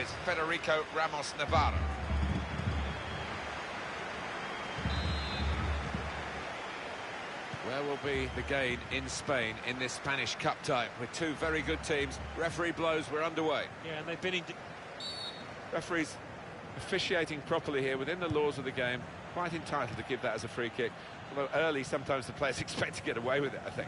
is Federico Ramos Navarro. Where will be the gain in Spain in this Spanish Cup tie with two very good teams? Referee blows, we're underway. Yeah, and they've been in... Referees officiating properly here within the laws of the game. Quite entitled to give that as a free kick. Although early, sometimes the players expect to get away with it, I think.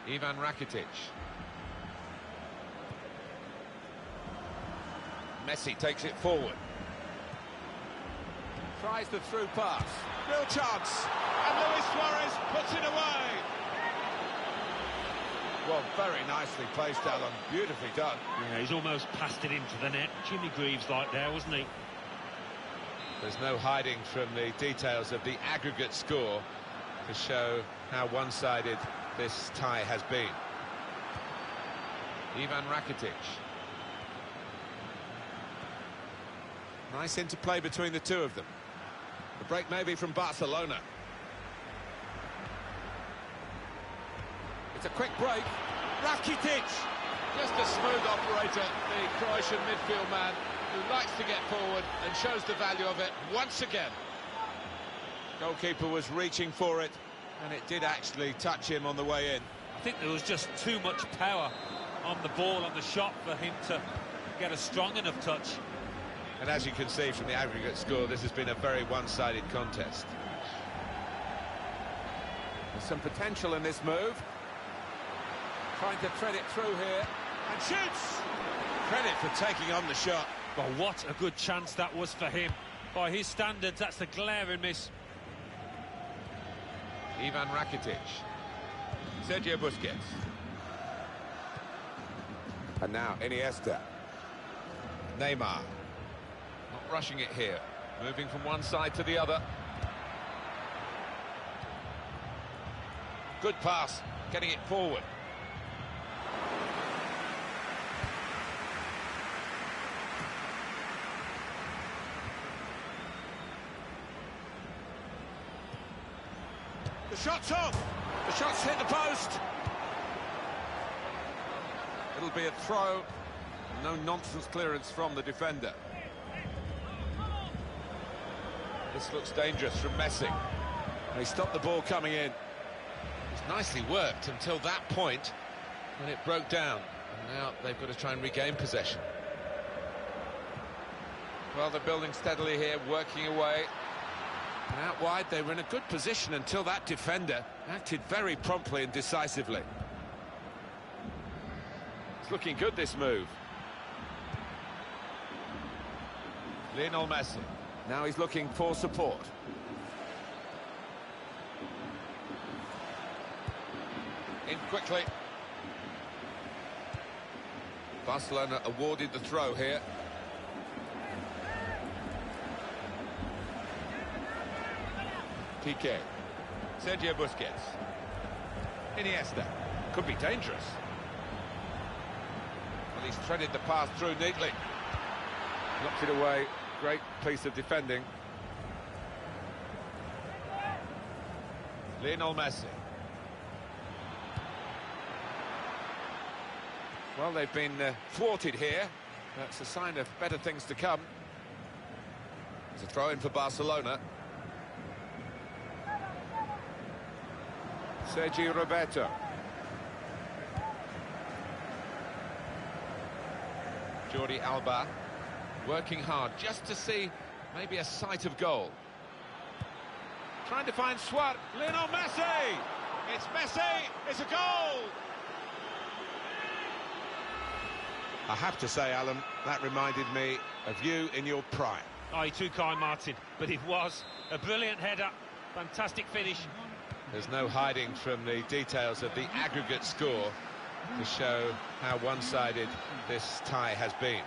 Ivan Rakitic. Messi takes it forward. Tries the through pass. Real chance. And Luis Suarez puts it away. Well, very nicely placed, Alan. Beautifully done. Yeah, he's almost passed it into the net. Jimmy Greaves like there, wasn't he? There's no hiding from the details of the aggregate score to show how one-sided this tie has been. Ivan Rakitic. Nice interplay between the two of them. The break maybe from Barcelona. It's a quick break. Rakitic! Just a smooth operator, the Croatian midfield man, who likes to get forward and shows the value of it once again. Goalkeeper was reaching for it, and it did actually touch him on the way in. I think there was just too much power on the ball, on the shot, for him to get a strong enough touch. And as you can see from the aggregate score, this has been a very one-sided contest. There's some potential in this move. Trying to thread it through here, and shoots! Credit for taking on the shot. Well, what a good chance that was for him. By his standards, that's a glaring miss. Ivan Rakitic. Sergio Busquets. And now Iniesta. Neymar. Not rushing it here. Moving from one side to the other. Good pass. Getting it forward. The shot's on. The shot's hit the post. It'll be a throw. No nonsense clearance from the defender. This looks dangerous from Messi. He stopped the ball coming in. It's nicely worked until that point when it broke down. And now they've got to try and regain possession. Well, they're building steadily here, working away. And out wide, they were in a good position until that defender acted very promptly and decisively. It's looking good, this move. Lionel Messi. Now he's looking for support. In quickly. Barcelona awarded the throw here. Piqué. Sergio Busquets. Iniesta. Could be dangerous. Well, he's threaded the pass through neatly. Knocked it away. Great piece of defending. Lionel Messi. Well, they've been thwarted here. That's a sign of better things to come. It's a throw-in for Barcelona. Sergi Roberto. Jordi Alba working hard just to see maybe a sight of goal. Trying to find Suarez. Lionel Messi! It's Messi! It's a goal! I have to say, Alan, that reminded me of you in your prime. Oh, you're too kind, Martin, but it was a brilliant header. Fantastic finish. There's no hiding from the details of the aggregate score to show how one-sided this tie has been.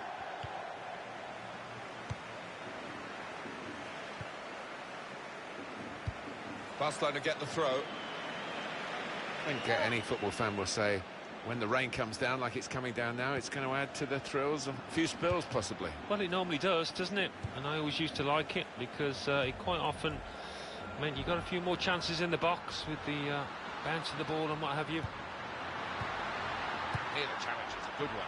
Barcelona get the throw. I think any football fan will say when the rain comes down like it's coming down now, it's going to add to the thrills, a few spills possibly. Well, it normally does, doesn't it? And I always used to like it because it quite often meant you got a few more chances in the box with the bounce of the ball and what have you. Here the challenge is a good one.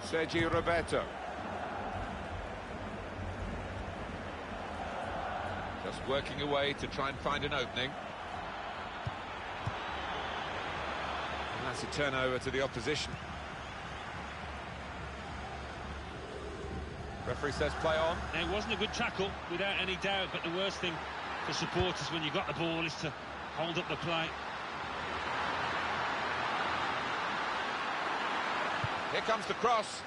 Sergio Roberto. Just working away to try and find an opening. And that's a turnover to the opposition. Referee says play on. It wasn't a good tackle, without any doubt, but the worst thing for supporters when you've got the ball is to hold up the play. Here comes the cross.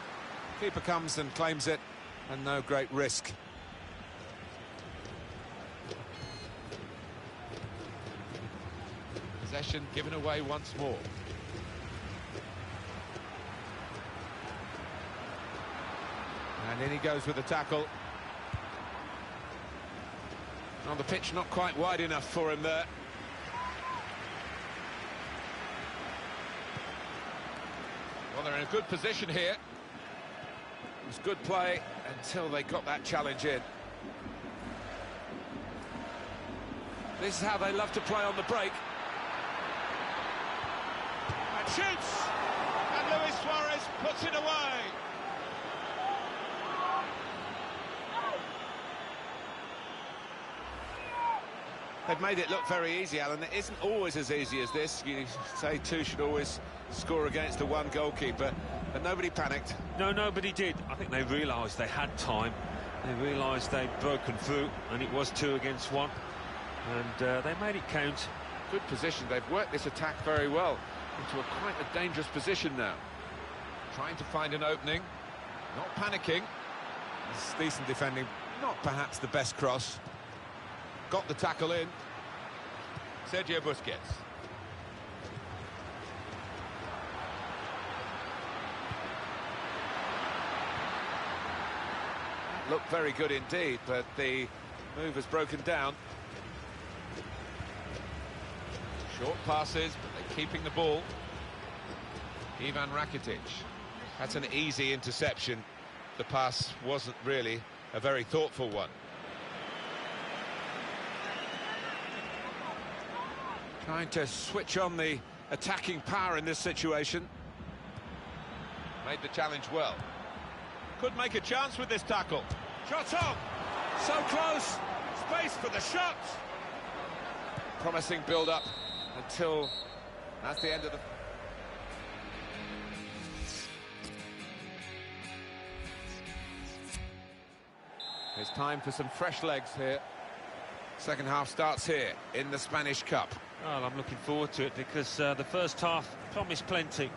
Keeper comes and claims it, and no great risk. Possession given away once more. And in he goes with the tackle. On the pitch, not quite wide enough for him there. Well, they're in a good position here. It was good play until they got that challenge in. This is how they love to play on the break. And shoots! And Luis Suarez puts it away. They've made it look very easy, Alan. It isn't always as easy as this. You say two should always score against the one goalkeeper, but nobody panicked. No, nobody did. I think they realised they had time. They realised they'd broken through, and it was 2 against 1. And they made it count. Good position. They've worked this attack very well into quite a dangerous position now. Trying to find an opening, not panicking. It's decent defending, not perhaps the best cross. Got the tackle in. Sergio Busquets. Looked very good indeed, but the move has broken down. Short passes, but they're keeping the ball. Ivan Rakitic. That's an easy interception. The pass wasn't really a very thoughtful one. Trying to switch on the attacking power in this situation. Made the challenge well. Could make a chance with this tackle. Shot on! So close! Space for the shot! Promising build-up until that's the end of the... It's time for some fresh legs here. Second half starts here in the Spanish Cup. Well, I'm looking forward to it because the first half promised plenty.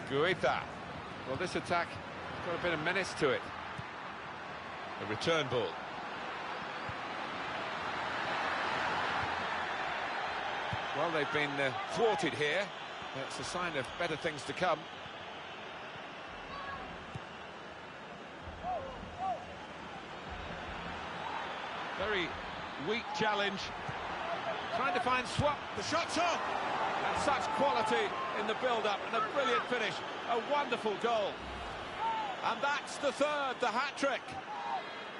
Guita. Well, this attack has got a bit of menace to it. The return ball. Well, they've been thwarted here. That's a sign of better things to come. Very weak challenge. Trying to find swap. The shot's on! And such quality in the build-up and a brilliant finish. A wonderful goal. And that's the third, the hat-trick.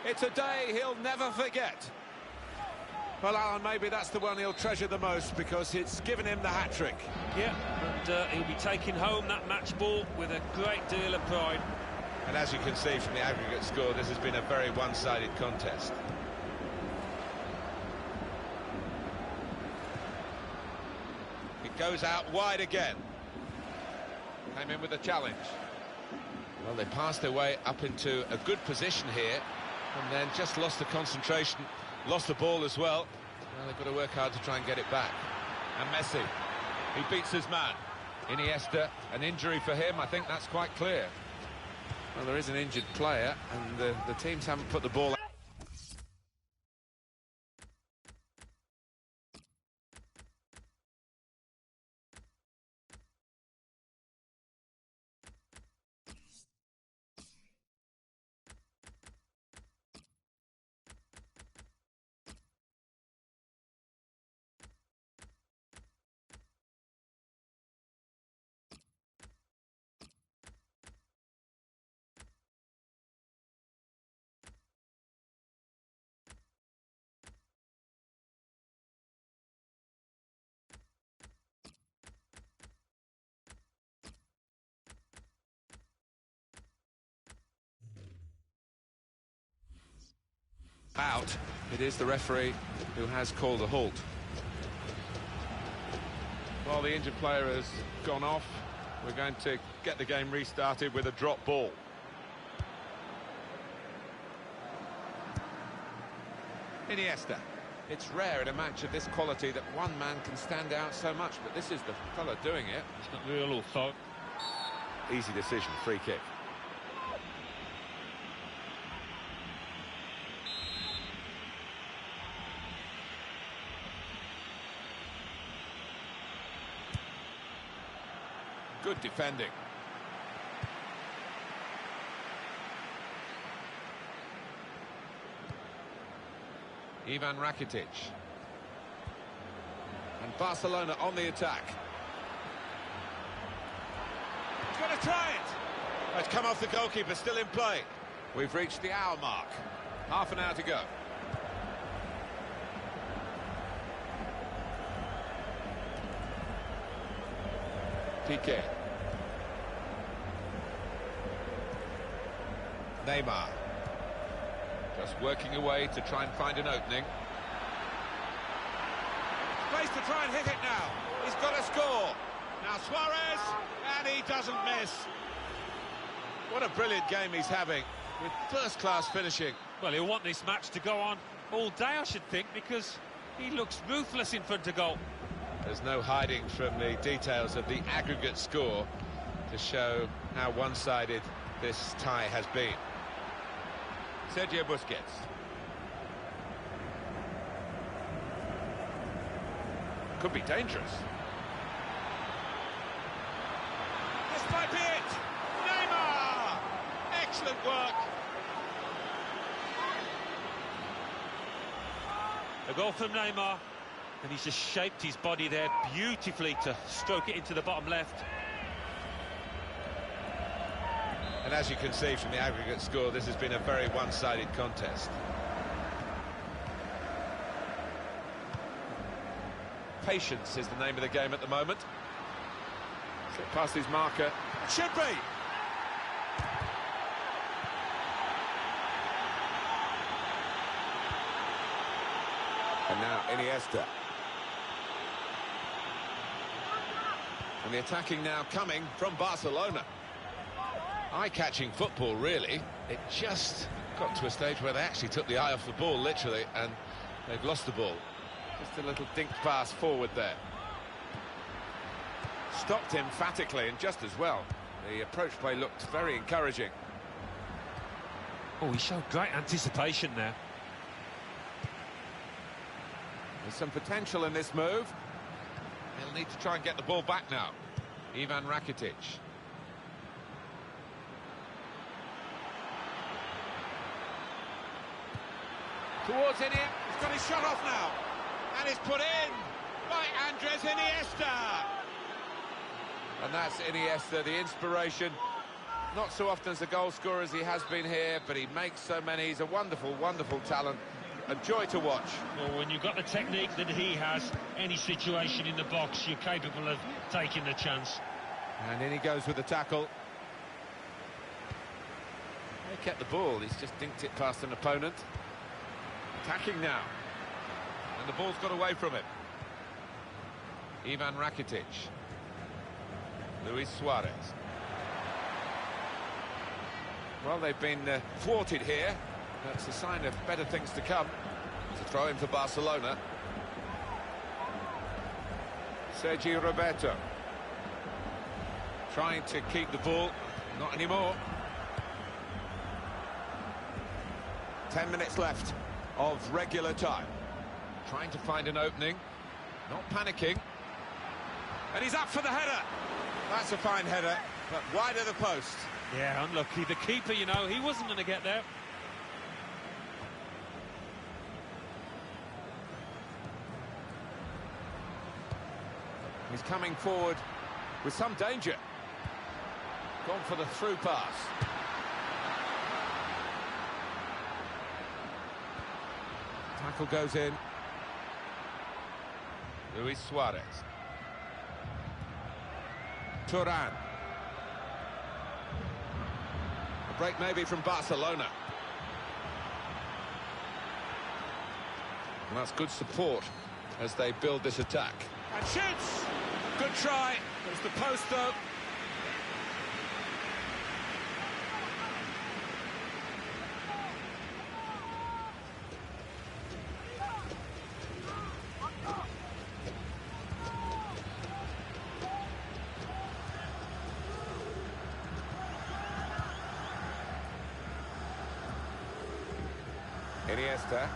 It's a day he'll never forget. Well, Alan, maybe that's the one he'll treasure the most because it's given him the hat-trick. Yeah, and he'll be taking home that match ball with a great deal of pride. And as you can see from the aggregate score, this has been a very one-sided contest. It goes out wide again. Came in with a challenge. Well, they passed their way up into a good position here and then just lost the concentration, lost the ball as well. Well, they've got to work hard to try and get it back. And Messi, he beats his man. Iniesta, an injury for him, I think that's quite clear. Well, there is an injured player and the teams haven't put the ball out. Out. It is the referee who has called a halt. While the injured player has gone off, we're going to get the game restarted with a drop ball. Iniesta. It's rare in a match of this quality that one man can stand out so much, but this is the fella doing it. It's not real authority. Easy decision, free kick. Good defending. Ivan Rakitic. And Barcelona on the attack. He's going to try it. It's come off the goalkeeper, still in play. We've reached the hour mark. Half an hour to go. Piqué. Neymar. Just working away to try and find an opening. Space to try and hit it now. He's got to score. Now Suarez, and he doesn't miss. What a brilliant game he's having, with first-class finishing. Well, he'll want this match to go on all day, I should think, because he looks ruthless in front of goal. There's no hiding from the details of the aggregate score to show how one-sided this tie has been. Sergio Busquets. Could be dangerous. This might be it! Neymar! Excellent work! A goal from Neymar, and he's just shaped his body there beautifully to stroke it into the bottom left. And as you can see from the aggregate score, this has been a very one-sided contest. Patience is the name of the game at the moment. So past his marker. It should be! And now Iniesta. And the attacking now coming from Barcelona. Eye-catching football, really. It just got to a stage where they actually took the eye off the ball, literally, and they've lost the ball. Just a little dinked pass forward there. Stopped emphatically, and just as well. The approach play looked very encouraging. Oh, he showed great anticipation there. There's some potential in this move. He'll need to try and get the ball back now. Ivan Rakitic. Towards Iniesta. He's got his shot off now. And it's put in by Andres Iniesta. And that's Iniesta, the inspiration. Not so often as a goal scorer as he has been here, but he makes so many. He's a wonderful, wonderful talent. A joy to watch. Well, when you've got the technique that he has, any situation in the box, you're capable of taking the chance. And in he goes with the tackle. They kept the ball, he's just dinked it past an opponent. Attacking now. And the ball's got away from him. Ivan Rakitic. Luis Suarez. Well, they've been thwarted here. That's a sign of better things to come. To throw in for Barcelona. Sergio Roberto. Trying to keep the ball. Not anymore. 10 minutes left of regular time. Trying to find an opening. Not panicking. And he's up for the header. That's a fine header, but wide of the post. Yeah, unlucky. The keeper, you know, he wasn't going to get there. He's coming forward with some danger. Gone for the through pass. Tackle goes in. Luis Suarez. Turan. A break maybe from Barcelona. And that's good support as they build this attack. And shoots! Good try. There's the post, though. Iniesta.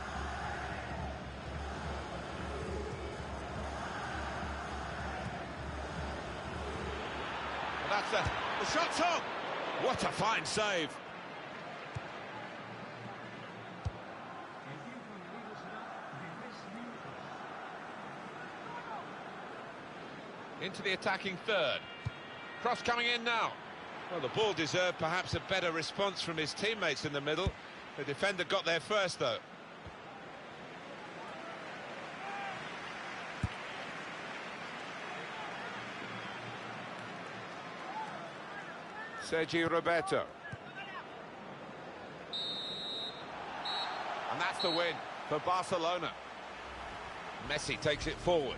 That's it. The shot's on. What a fine save. Into the attacking third. Cross coming in now. Well, the ball deserved perhaps a better response from his teammates in the middle. The defender got there first, though. Sergi Roberto. And that's the win for Barcelona. Messi takes it forward.